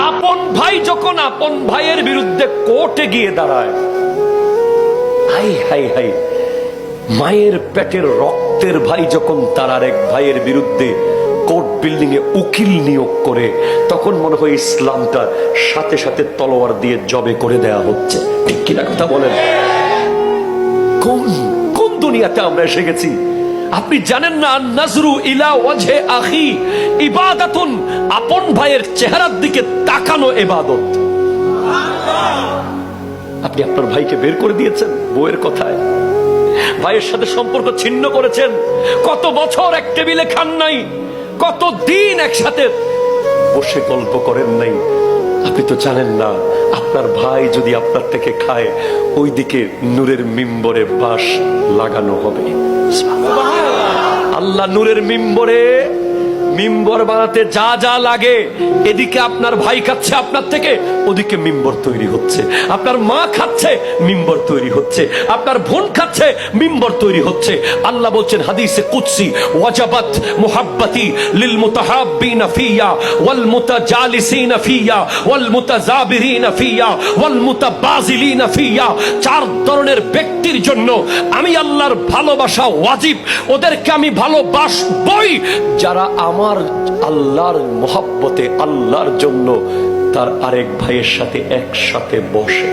আপন ভাই যখন আপন ভাইয়ের বিরুদ্ধে কোর্টে গিয়ে দাঁড়ায়, হাই হাই হাই, মায়ের পেটের রক্তের ভাই যখন তার আরেক ভাইয়ের বিরুদ্ধে কোর্ট বিল্ডিং এ উকিল নিয়োগ করে, তখন মনে হয় ইসলামটা সাথে সাথে তলোয়ার দিয়ে জবে করে দেয়া হচ্ছে। ঠিক কিনা কথা বলেন? কোন কোন দুনিয়াতে আমরা এসে গেছি? আপনি জানেন না, নাজরু ইলা ওয়াজহে আখি ইবাদাতুন, আপন ভাইয়ের চেহারার দিকে তাকানো ইবাদত। আপনি আপনার ভাইকে বের করে দিয়েছেন বউয়ের কথায়, ভাইয়ের সাথে সম্পর্ক ছিন্ন করেছেন, কত বছর এক টেবিলে খান নাই, কত দিন একসাথে বসে গল্প করেন নাই। আপনি তো জানেন না, আপনার ভাই যদি আপনার থেকে খায়, ওইদিকে নূরের মিম্বরে বাঁশ লাগানো হবে। আল্লাহ নূরের মিম্বরে মিম্বর বানাতে যা যা লাগে, এদিকে আপনার ভাই খাচ্ছে আপনার থেকে, ওদিকে মিম্বর তৈরি হচ্ছে। আপনার মা খাচ্ছে, মিম্বর তৈরি হচ্ছে। আপনার বোন খাচ্ছে, মিম্বর তৈরি হচ্ছে। আল্লাহ বলছেন হাদিসে কুদসি, ওয়াজাবাত মুহাব্বতি লিল মুতাহাব্বিনা ফিয়া ওয়াল মুতাজালিসিনা ফিয়া ওয়াল মুতাজাবিরিনা ফিয়া ওয়াল মুতাবাজিলিনা ফিয়া। চার ধরনের ব্যক্তির জন্য আমি আল্লাহর ভালোবাসা ওয়াজিব, ওদেরকে আমি ভালোবাসবই যারা আমার আল্লাহর মহব্বতে, আল্লাহর জন্য তার আরেক ভাইয়ের সাথে একসাথে বসে।